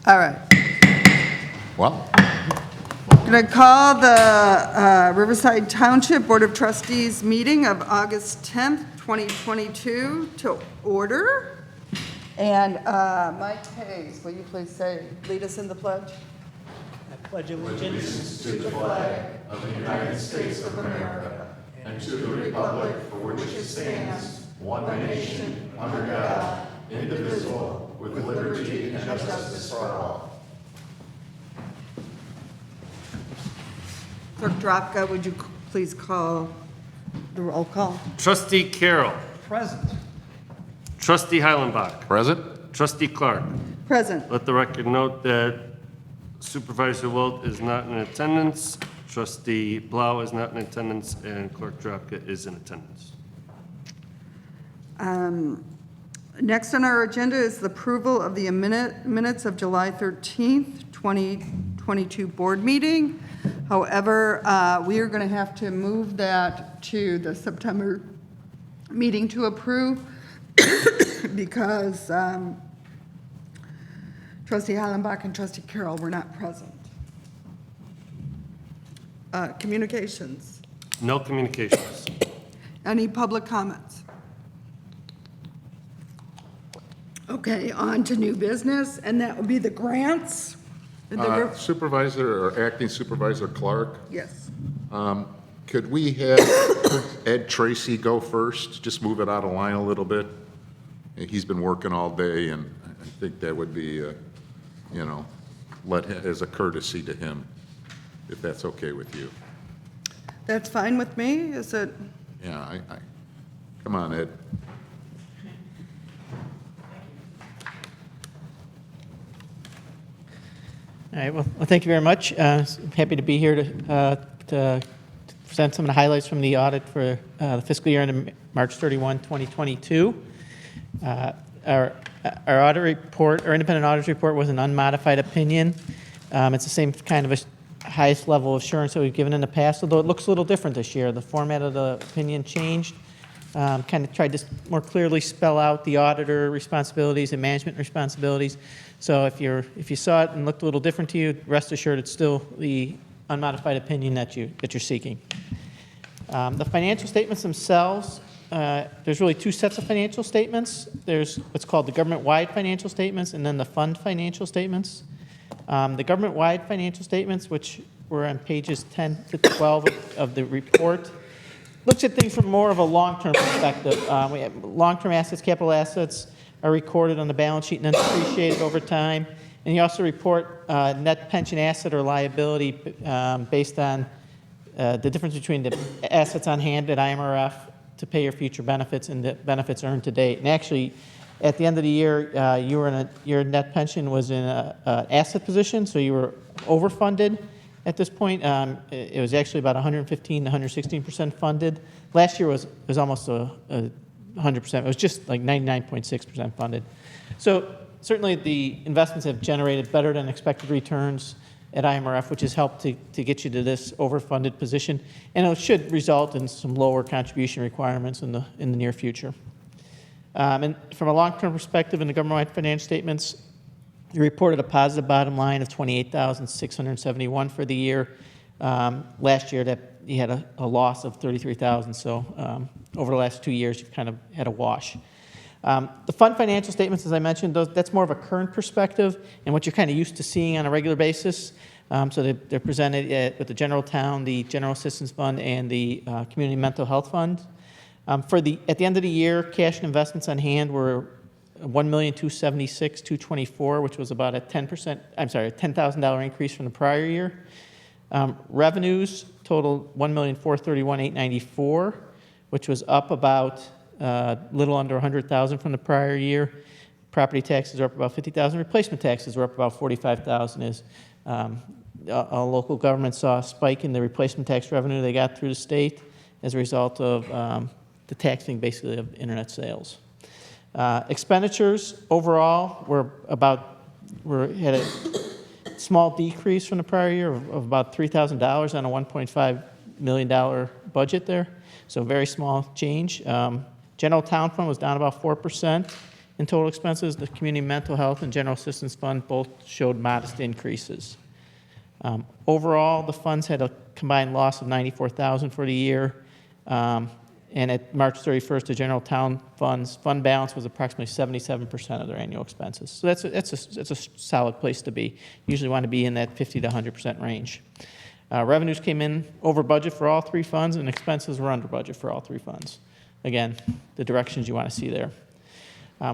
All right. Well, I'm going to call the Riverside Township Board of Trustees meeting of August 10th, 2022 to order. And Mike Hayes, will you please lead us in the pledge? I pledge allegiance to the flag of the United States of America and to the republic for which it stands, one nation, under God, indivisible, with liberty and justice for all. Clerk Drapka, would you please call the roll call? Trustee Carroll. present. Trustee Heilenbach. present? Trustee Clark. Present. Let the record note that Supervisor Wilt is not in attendance, Trustee Blau is not in attendance, and Clerk Drapka is in attendance. Next on our agenda is the approval of the minutes of July 13th, 2022 board meeting. However, we are going to have to move that to the September meeting to approve because Trustee Heilenbach and Trustee Carroll were not present. Communications. No communications. Any public comments? Okay, on to new business, and that would be the grants. Supervisor or Acting Supervisor Clark, Yes. could we have Ed Tracy go first? Just move it out of line a little bit. He's been working all day, and I think that would be, as a courtesy to him, if that's okay with you. That's fine with me, is it? Yeah, come on, Ed. All right, well, thank you very much. Happy to be here to present some of the highlights from the audit for the fiscal year ended March 31, 2022. Our audit report, our independent auditor's report, was an unmodified opinion. It's the same kind of a highest level of assurance that we've given in the past, although it looks a little different this year. The format of the opinion changed. Kind of tried to more clearly spell out the auditor responsibilities and management responsibilities. So if you saw it and looked a little different to you, rest assured it's still the unmodified opinion that you're seeking. The financial statements themselves, there's really two sets of financial statements. There's what's called the government-wide financial statements and then the fund financial statements. The government-wide financial statements, which were on pages 10 to 12 of the report, looks at things from more of a long-term perspective. We have long-term assets, capital assets are recorded on the balance sheet and then depreciated over time. And you also report net pension asset or liability based on the difference between the assets on hand at IMRF to pay your future benefits and the benefits earned to date. And actually, at the end of the year, your net pension was in an asset position, so you were overfunded. At this point, it was actually about 115 to 116% funded. Last year was almost 100%. It was just like 99.6% funded. So certainly the investments have generated better than expected returns at IMRF, which has helped to get you to this overfunded position, and it should result in some lower contribution requirements in the near future. And from a long-term perspective, in the government-wide financial statements, you reported a positive bottom line of $28,671 for the year. Last year, that you had a loss of $33,000. So over the last 2 years, you've kind of had a wash. The fund financial statements, as I mentioned, that's more of a current perspective and what you're kind of used to seeing on a regular basis. So they're presented with the general town, the general assistance fund, and the community mental health fund. At the end of the year, cash and investments on hand were $1,276,224, which was about a $10,000 increase from the prior year. Revenues totaled $1,431,894, which was up about little under $100,000 from the prior year. Property taxes are up about $50,000. Replacement taxes were up about $45,000 as a local government saw a spike in the replacement tax revenue they got through the state as a result of the taxing basically of internet sales. Expenditures overall had a small decrease from the prior year of about $3,000 on a $1.5 million budget there. So very small change. General town fund was down about 4%, and in total expenses. The Community Mental Health and General Assistance Fund both showed modest increases. Overall, the funds had a combined loss of $94,000 for the year. And at March 31st, the general town funds fund balance was approximately 77% of their annual expenses. So that's a solid place to be. Usually want to be in that 50 to 100% range. Revenues came in over budget for all three funds, and expenses were under budget for all three funds. Again, the directions you want to see there.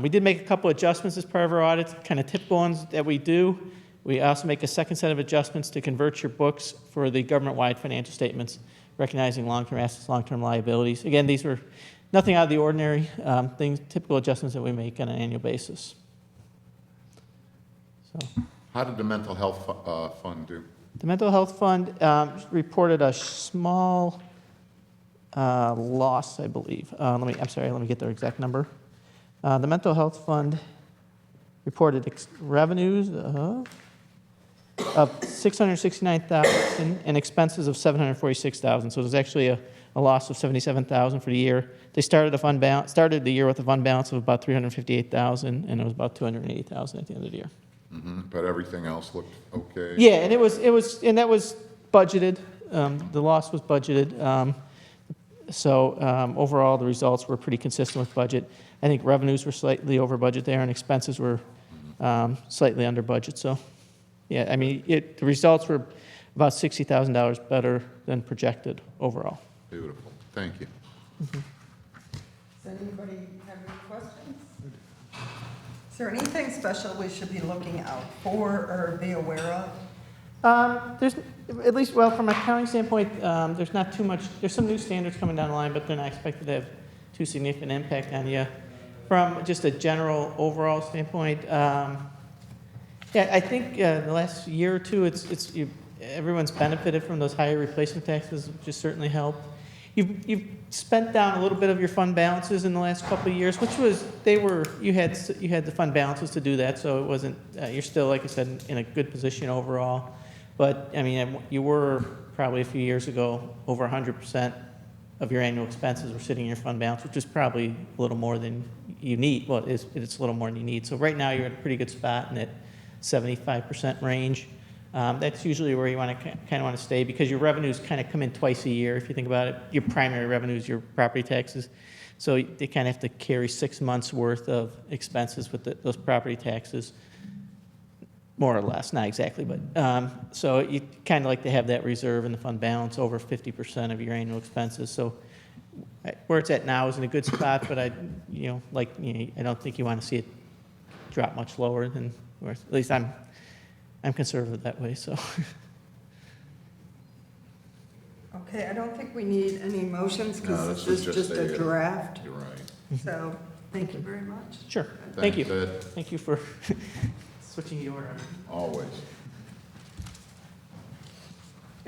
We did make a couple adjustments as part of our audit, kind of typical ones that we do. We also make a second set of adjustments to convert your books for the government-wide financial statements, recognizing long-term assets, long-term liabilities. Again, these were nothing out of the ordinary, things, typical adjustments that we make on an annual basis. So, How did the mental health fund do? the mental health fund reported a small loss, I believe. Let me get their exact number. The mental health fund reported revenues of $669,000 and expenses of $746,000. So there's actually a loss of $77,000 for the year. They started the year with a fund balance of about $358,000, and it was about $280,000 at the end of the year. But everything else looked okay? Yeah, and that was budgeted. The loss was budgeted. So overall, the results were pretty consistent with budget. I think revenues were slightly over budget there, and expenses were slightly under budget. So, yeah, I mean, the results were about $60,000 better than projected overall. Beautiful. Thank you. Does anybody have any questions? Is there anything special we should be looking out for or be aware of? There's, at least, well, from an accounting standpoint, there's not too much. There's some new standards coming down the line, but they're not expected to have too significant impact on you. From just a general overall standpoint, yeah, I think the last year or two, everyone's benefited from those higher replacement taxes, which has certainly helped. You've spent down a little bit of your fund balances in the last couple of years, which was you had the fund balances to do that, so it wasn't you're still, like I said, in a good position overall. But I mean, you were probably a few years ago over 100% of your annual expenses were sitting in your fund balance, which is probably a little more than you need. Well, it's a little more than you need. So right now you're in a pretty good spot in that 75% range. That's usually where you want to stay, because your revenues kind of come in twice a year. If you think about it, your primary revenues, your property taxes. So they kind of have to carry 6 months worth of expenses with those property taxes, more or less, not exactly, but so you kind of like to have that reserve in the fund balance over 50% of your annual expenses. So where it's at now is in a good spot, but I don't think you want to see it drop much lower than where, at least I'm conservative that way, so. Okay, I don't think we need any motions No, because this this is is just just a draft. You're right. So, thank you very much. Sure, thank you. Thanks, Ed. Thank you for switching the order. Always.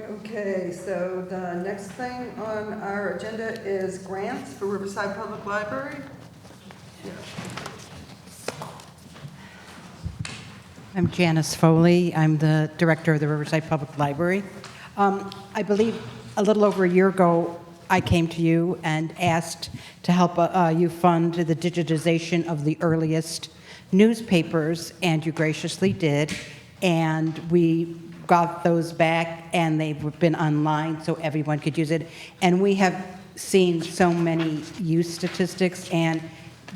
Okay, so the next thing on our agenda is grants for Riverside Public Library. I'm Janice Foley. I'm the director of the Riverside Public Library. I believe a little over a year ago, I came to you and asked to help you fund the digitization of the earliest newspapers, and you graciously did. And we got those back, and they've been online so everyone could use it. And we have seen so many use statistics, and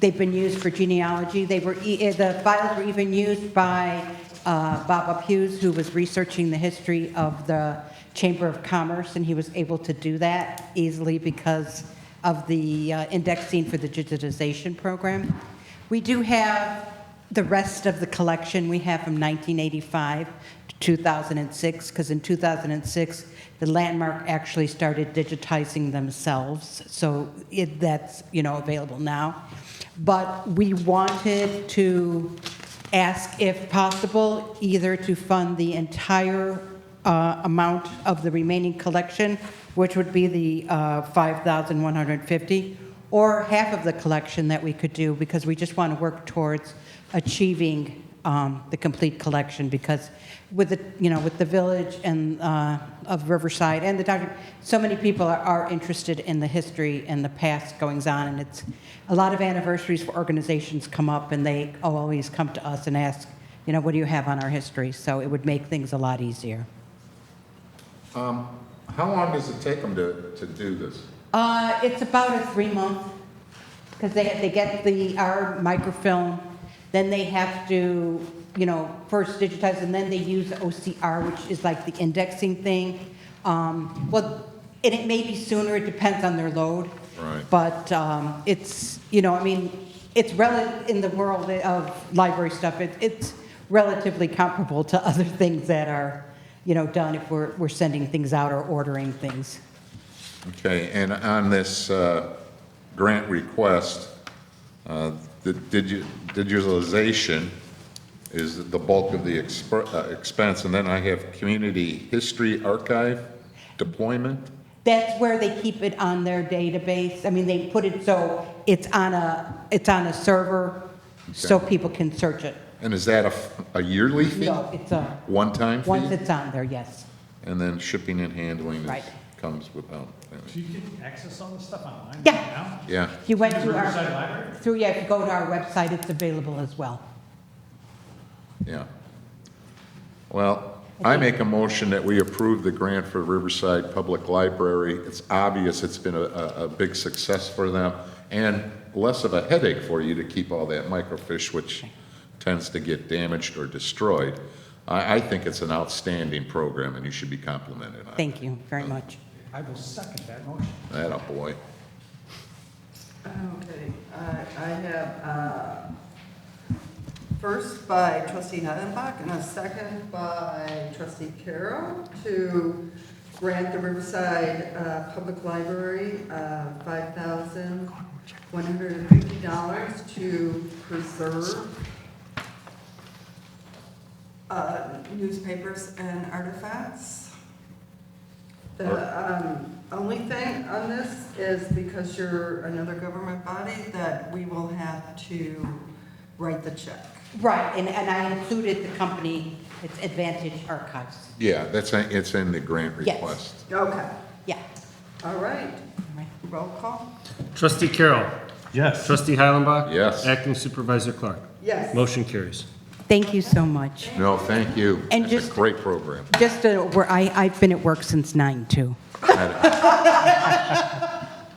they've been used for genealogy. The files were even used by Bob Hughes, who was researching the history of the Chamber of Commerce, and he was able to do that easily because of the indexing for the digitization program. We do have the rest of the collection. We have from 1985 to 2006, because in 2006, the Landmark actually started digitizing themselves, so that's available now. But we wanted to ask, if possible, either to fund the entire amount of the remaining collection, which would be the $5,150, or half of the collection that we could do, because we just want to work towards achieving the complete collection, because with the, with the village and of Riverside and the township, so many people are interested in the history and the past goings on, and it's a lot of anniversaries for organizations come up, and they always come to us and ask, what do you have on our history? So it would make things a lot easier. How long does it take them to do this? It's about a 3-month, because they get our microfilm, then they have to, first digitize, and then they use OCR, which is like the indexing thing. Well, and it may be sooner, it depends on their load. Right. But it's, it's in the world of library stuff, it's relatively comparable to other things that are, done if we're sending things out or ordering things. Okay, and on this grant request, the digitalization is the bulk of the expense, and then I have community history archive deployment. That's where they keep it on their database. I mean, they put it so it's on a server, so people can search it. And is that a yearly fee? No, it's a, One-time fee? once it's on there, yes. And then shipping and handling Right. comes without. So you can access all this stuff online Yeah. right now? Yeah, If you went Through to Riverside our, Library? if you go to our website, it's available as well. yeah. Well, I make a motion that we approve the grant for Riverside Public Library. It's obvious it's been a big success for them, and less of a headache for you to keep all that microfiche, which tends to get damaged or destroyed. I think it's an outstanding program, and you should be complimented on it. Thank you very much. I will second that motion. Attaboy. Okay, I have first by trustee Heidenbach and a second by trustee Carroll to grant the Riverside Public Library $5,150 to preserve newspapers and artifacts. The only thing on this is because you're another government body that we will have to write the check. Right, and I included the company, it's Advantage Archives. Yeah, it's in the grant Yes. request. Okay, Yeah. all right. All right. Roll call? Trustee Carroll. Yes. Trustee Heilenbach. Yes. Acting Supervisor Clark. Yes. Motion carries. Thank you so much. No, thank you. And It's a just- great program. Just I've been at work since 9 too.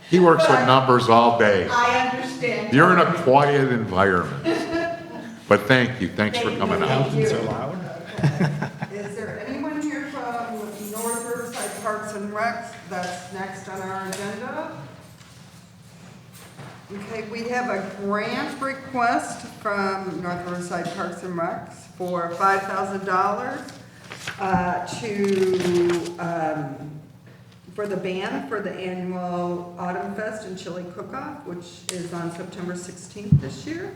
He works with numbers all day. I understand. You're in a quiet environment. But thank you, thanks for coming out. Thank you. Loud? Is there anyone here from North Riverside Parks and Recs that's next on our agenda? Okay, we have a grant request from North Riverside Parks and Recs for $5,000 for the band for the annual Autumn Fest and Chili Cook-Off, which is on September 16th this year.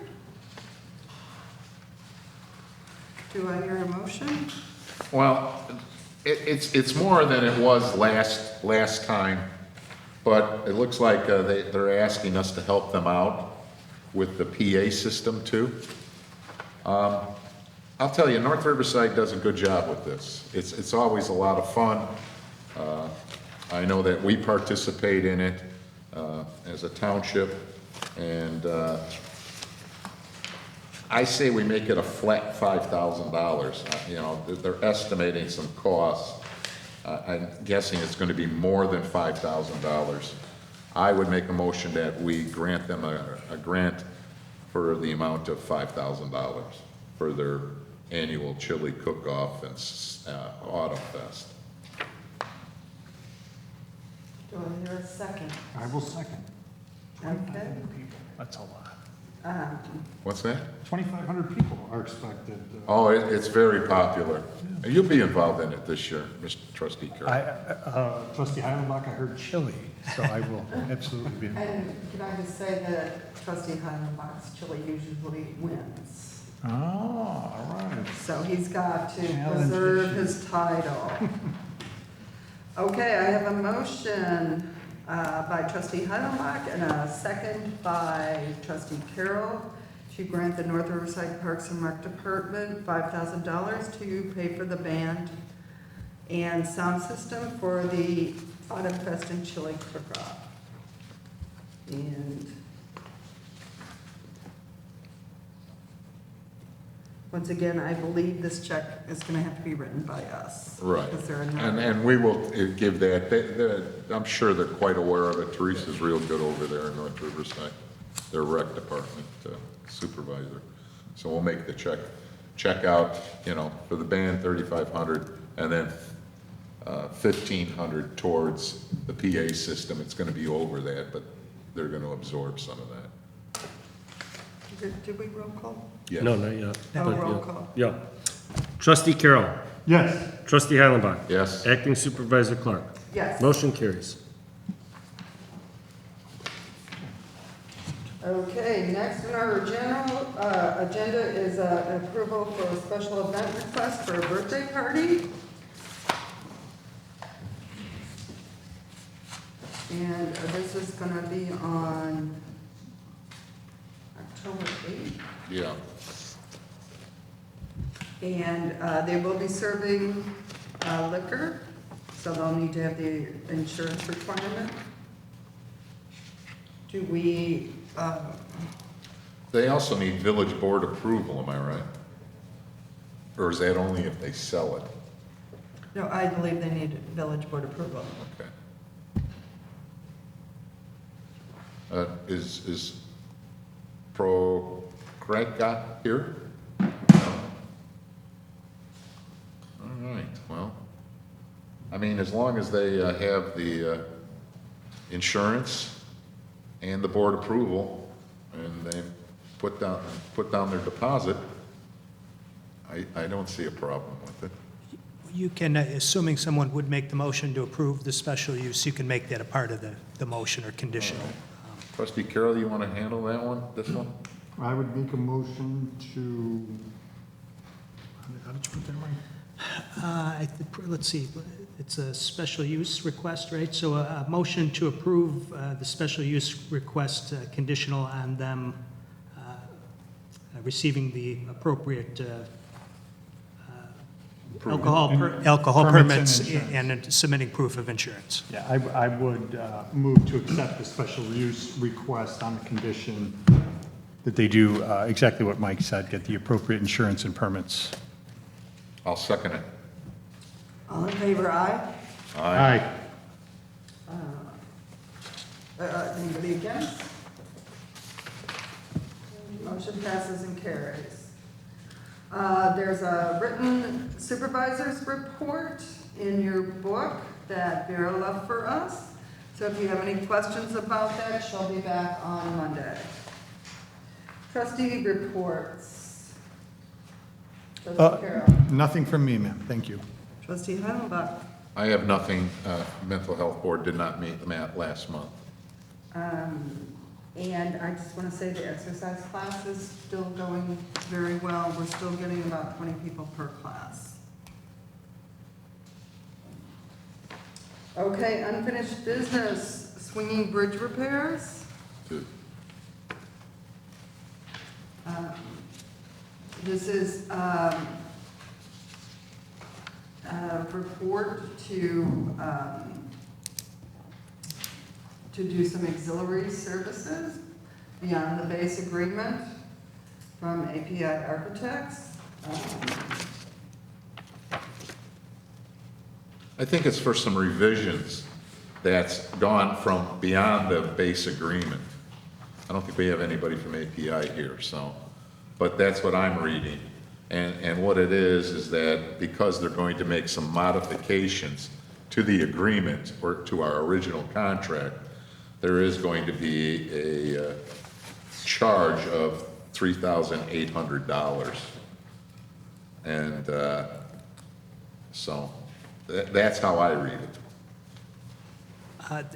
Do I hear a motion? Well, it's more than it was last time, but it looks like they're asking us to help them out with the PA system too. I'll tell you, North Riverside does a good job with this. It's always a lot of fun. I know that we participate in it as a township, and I say we make it a flat $5,000. They're estimating some costs. I'm guessing it's going to be more than $5,000. I would make a motion that we grant them a grant for the amount of $5,000 for their annual chili cook-off and Autumn Fest. Do I hear a second? I will second. Okay. 2,500 people, that's a lot. What's that? 2,500 people are expected. Oh, it's very popular. You'll be involved in it this year, Mr. Trustee Carroll. Trustee Heilenbach, I heard chili, so I will absolutely be involved. And can I just say that trustee Heidenbach's chili usually wins? Oh, all right. So he's got to Challenge preserve issues. his title. Okay, I have a motion by trustee Heidenbach and a second by trustee Carroll to grant the North Riverside Parks and Rec Department $5,000 to pay for the band and sound system for the Autumn Fest and Chili Cook-Off. And once again, I believe this check is gonna have to be written by us. Right. Because they're not. And we will give that, I'm sure they're quite aware of it. Teresa's real good over there in North Riverside, their rec department supervisor. So we'll make the check out, you know, for the band, 3,500, and then 1,500 towards the PA system. It's gonna be over that, but they're gonna absorb some of that. Did we roll call? Yes. No, not yet. Oh, But, roll yeah. call. Yeah. Trustee Carroll. Yes. Trustee Heilenbach. Yes. Acting Supervisor Clark. Yes. Motion carries. Okay, next on our agenda is an approval for a special event request for a birthday party. And this is gonna be on October 8th. Yeah. And they will be serving liquor, so they'll need to have the insurance requirement. Do we, They also need village board approval, am I right? Or is that only if they sell it? no, I believe they need village board approval. Okay. Is Pro Grega here? No. All right, well, I mean, as long as they have the insurance and the board approval, and they put down their deposit, I don't see a problem with it. You can, assuming someone would make the motion to approve the special use, you can make that a part of the motion or conditional. Trustee Carroll, you want to handle that one, this one? I would make a motion to, how did you put that right? Let's see, it's a special use request, right? So a motion to approve the special use request conditional on them receiving the appropriate alcohol Permits permits and and submitting proof of insurance. Yeah, I would move to accept the special use request on the condition that they do exactly what Mike said, get the appropriate insurance and permits. I'll second it. All in favor, aye? Aye. Anybody against? Motion passes and carries. There's a written supervisor's report in your book that Vera left for us. So if you have any questions about that, she'll be back on Monday. Trustee reports. Trustee Carroll. Nothing from me, ma'am. Thank you. Trustee Heilenbach. I have nothing, mental health board did not meet last month. And I just want to say the exercise class is still going very well. We're still getting about 20 people per class. Okay, unfinished business, swinging bridge repairs. Good. This is a report to do some auxiliary services beyond the base agreement from API Architects. I think it's for some revisions that's gone from beyond the base agreement. I don't think we have anybody from API here, so, but that's what I'm reading. And what it is that because they're going to make some modifications to the agreement or to our original contract, there is going to be a charge of $3,800. And so that's how I read it.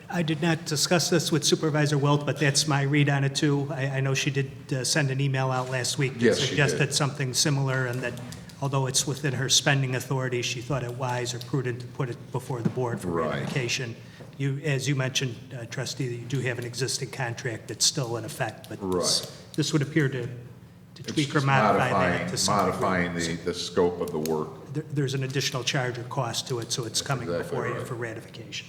I did not discuss this with Supervisor Wilt, but that's my read on it too. I know she did send an email out last week Yes, that she suggested did. something similar, and that although it's within her spending authority, she thought it wise or prudent to put it before the board for Right. ratification. You, as you mentioned, trustee, that you do have an existing contract that's still in effect, but Right. this would appear to to It's tweak or just modify that to some modifying degree. the scope of the work. There's an additional charge or cost to it, so it's coming exactly before you right. for ratification.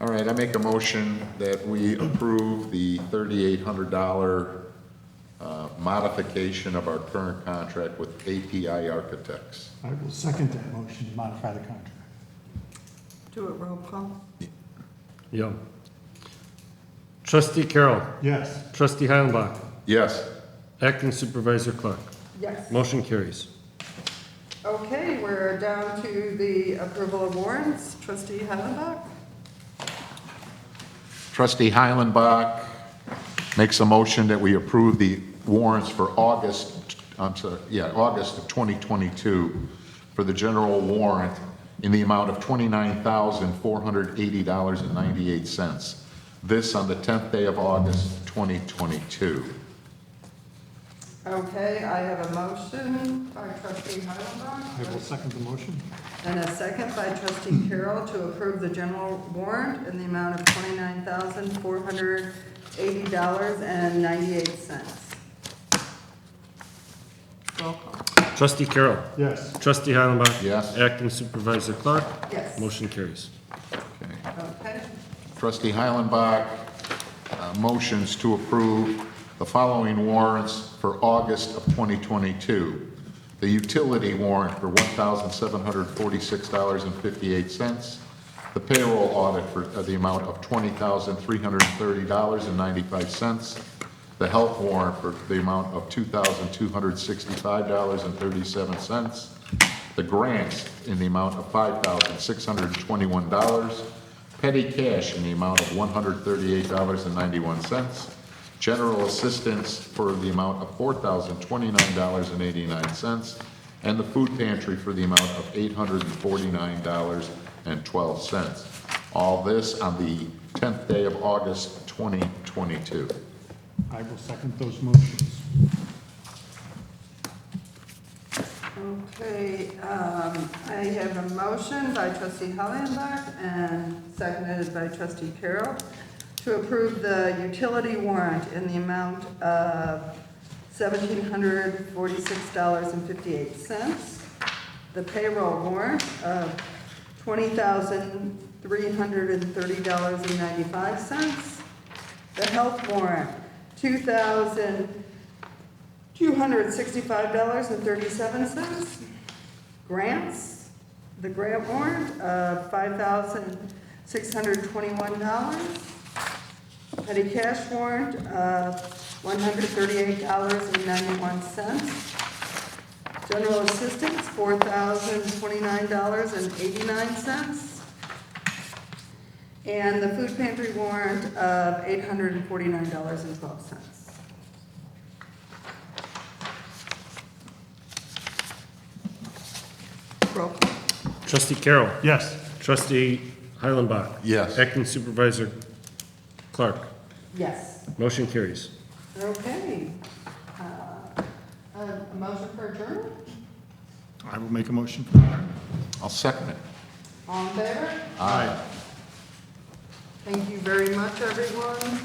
All right, I make a motion that we approve the $3,800 modification of our current contract with API Architects. I will second that motion to modify the contract. Do it roll call. Yeah. Trustee Carroll. Yes. Trustee Heilenbach. Yes. Acting Supervisor Clark. Yes. Motion carries. Okay, we're down to the approval of warrants. Trustee Heilenbach? Trustee Heilenbach makes a motion that we approve the warrants for August of 2022 for the general warrant in the amount of $29,480.98. This on the 10th day of August, 2022. Okay, I have a motion by trustee Heilenbach I will second the motion. and a second by trustee Carroll to approve the general warrant in the amount of $29,480.98. Roll call. Trustee Carroll. Yes. Trustee Heilenbach. Yes. Acting Supervisor Clark. Yes. Motion carries. Okay. Okay, Trustee Heilenbach motions to approve the following warrants for August of 2022. The utility warrant for $1,746.58. The payroll audit for the amount of $20,330.95. The health warrant for the amount of $2,265.37. The grants in the amount of $5,621. Petty cash in the amount of $138.91. General assistance for the amount of $4,029.89. And the food pantry for the amount of $849.12. All this on the 10th day of August, 2022. I will second those motions. okay, I have a motion by trustee Heilenbach and seconded by trustee Carroll to approve the utility warrant in the amount of $1,746.58. The payroll warrant of $20,330.95. The health warrant, $2,265.37. Grants, the grant warrant of $5,621. Petty cash warrant of $138.91. General assistance, $4,029.89. And the food pantry warrant of $849.12. Roll call. Trustee Carroll. Yes. Trustee Heilenbach. Yes. Acting Supervisor Clark. Yes. Motion carries. Okay. A motion for adjournment? I will make a motion for that. I'll second it. All in favor? Aye. Thank you very much, everyone.